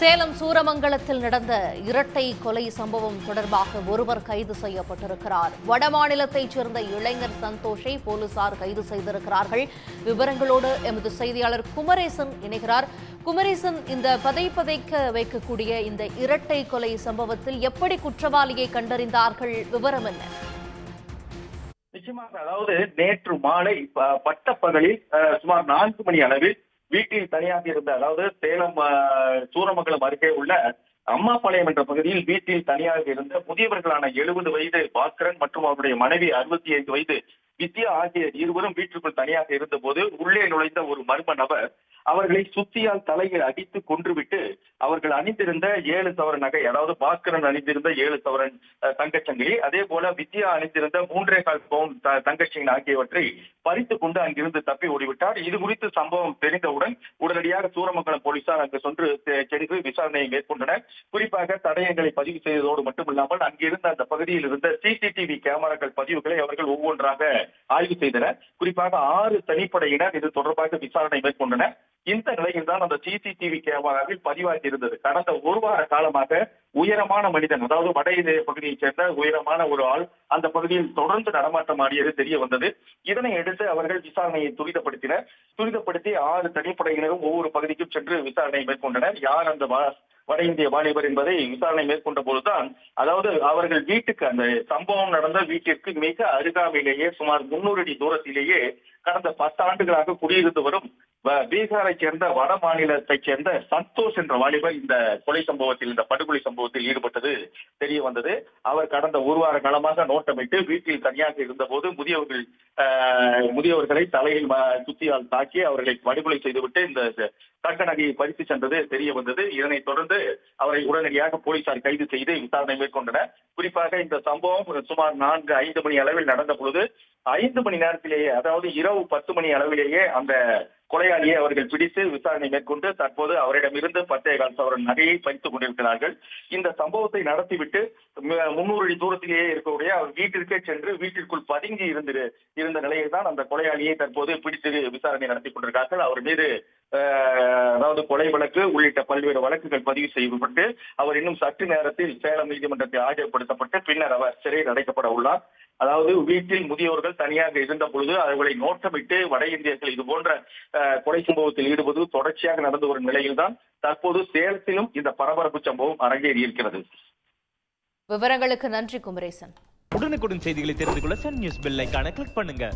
சேலம் சூரமங்கலத்தில் நடந்த இரட்டை கொலை சம்பவம் தொடர்பாக ஒருவர் கைது செய்யப்பட்டிருக்கிறார். வடமாநிலத்தைச் சேர்ந்த இளைஞர் சந்தோஷை போலீசார் கைது செய்திருக்கிறார்கள். விவரங்களோடு எமது செய்தியாளர் குமரேசன் இணைகிறார். குமரேசன், இந்த பதைக்க வைக்கக்கூடிய இந்த இரட்டை கொலை சம்பவத்தில் எப்படி குற்றவாளியை கண்டறிந்தார்கள்? விவரம் என்ன? நிச்சயமாக, அதாவது நேற்று மாலை பட்டப்பகலில் சுமார் 4 மணி அளவில் வீட்டில் தனியாக இருந்த, அதாவது சேலம் சூரமங்கலம் அருகே உள்ள அம்மாபாளையம் என்ற பகுதியில் வீட்டில் தனியாக இருந்த முதியவர்களான 70 வயது பாஸ்கரன் மற்றும் அவருடைய மனைவி 65 வயது வித்யா ஆகிய இருவரும் வீட்டுக்குள் தனியாக இருந்த போது உள்ளே நுழைந்த ஒரு மர்ம நபர் அவர்களை சுத்தியால் தலையில் அடித்து கொன்றுவிட்டு அவர்கள் அணிந்திருந்த 7 சவரன் நகை, அதாவது பாஸ்கரன் அணிந்திருந்த 7 சவரன் தங்கச்சங்கிலி, அதே போல வித்யா அணிந்திருந்த 3.25 பவுன் தங்கச்சங்கிலி ஆகியவற்றை பறித்துக் கொண்டு அங்கிருந்து தப்பி ஓடிவிட்டார். இது குறித்து சம்பவம் தெரிந்தவுடன் உடனடியாக சூரமங்கலம் போலீசார் அங்கு சென்று விசாரணையை மேற்கொண்டனர். குறிப்பாக தடயங்களை பதிவு செய்ததோடு மட்டுமில்லாமல் அங்கிருந்த அந்த பகுதியில் இருந்த சிசிடிவி கேமராக்கள் பதிவுகளை அவர்கள் ஒவ்வொன்றாக ஆய்வு செய்தனர். குறிப்பாக 6 தனிப்படையினர் இது தொடர்பாக விசாரணை மேற்கொண்டனர். இந்த நிலையில் தான் அந்த சிசிடிவி கேமராவில் பதிவாகி இருந்தது. கடந்த ஒரு வார காலமாக உயரமான மனிதன், அதாவது வட இந்திய பகுதியைச் சேர்ந்த உயரமான ஒரு ஆள் அந்த பகுதியில் தொடர்ந்து நடமாட்டம் ஆடியது தெரிய வந்தது. இதனை அடுத்து அவர்கள் விசாரணையை துரிதப்படுத்தி 6 தனிப்படையினரும் ஒவ்வொரு பகுதிக்கும் சென்று விசாரணை மேற்கொண்டனர். யார் அந்த வட இந்திய வாலிபர் என்பதை விசாரணை மேற்கொண்ட போதுதான், அதாவது அவர்கள் வீட்டுக்கு, அந்த சம்பவம் நடந்த வீட்டிற்கு மிக அருகாமையிலேயே சுமார் 300 அடி தூரத்திலேயே கடந்த 10 ஆண்டுகளாக குடியிருந்து வரும் பீகாரை சேர்ந்த வட மாநிலத்தைச் சேர்ந்த சந்தோஷ் என்ற வாலிபர் இந்த கொலை சம்பவத்தில், இந்த படுகொலை சம்பவத்தில் ஈடுபட்டது தெரிய வந்தது. அவர் கடந்த ஒரு வார காலமாக நோட்டமிட்டு வீட்டில் தனியாக இருந்த போது முதியவர்களை தலையில் சுத்தியால் தாக்கி அவர்களை படுகொலை செய்துவிட்டு இந்த தங்க நகையை பறித்து சென்றது தெரிய வந்தது. இதனைத் தொடர்ந்து அவரை உடனடியாக போலீசார் கைது செய்து விசாரணை மேற்கொண்டனர். குறிப்பாக இந்த சம்பவம் சுமார் 4-5 மணி அளவில் நடந்த பொழுது 5 மணி நேரத்திலேயே, அதாவது இரவு 10 மணி அளவிலேயே அந்த கொலையாளியை அவர்கள் பிடித்து விசாரணை மேற்கொண்டு தற்போது அவரிடமிருந்து 10.25 சவரன் நகையை பறித்துக் கொண்டிருக்கிறார்கள். இந்த சம்பவத்தை நடத்திவிட்டு 300 அடி தூரத்திலேயே இருக்கக்கூடிய அவர் வீட்டிற்கே சென்று வீட்டிற்குள் பதுங்கி இருந்த நிலையில் தான் அந்த கொலையாளியை தற்போது பிடித்து விசாரணை நடத்தி கொண்டிருக்கிறார்கள். அவர் மீது அதாவது கொலை வழக்கு உள்ளிட்ட பல்வேறு வழக்குகள் பதிவு செய்யப்பட்டு அவர் இன்னும் சற்று நேரத்தில் சேலம் நீதிமன்றத்தில் ஆஜர்படுத்தப்பட்டு பின்னர் அவர் சிறையில் அடைக்கப்பட உள்ளார். அதாவது வீட்டில் முதியோர்கள் தனியாக இருந்த பொழுது அவர்களை நோட்டமிட்டு வட இந்தியர்கள் இது போன்ற கொலை சம்பவத்தில் ஈடுபது தொடர்ச்சியாக நடந்து வரும் நிலையில்தான் தற்போது சேலத்திலும் இந்த பரபரப்பு சம்பவம் அரங்கேறி இருக்கிறது. விவரங்களுக்கு நன்றி குமரேசன். உடனுக்குடன் செய்திகளை தெரிந்து கொள்ள சன் நியூஸ் பெல் ஐகானை கிளிக் பண்ணுங்க.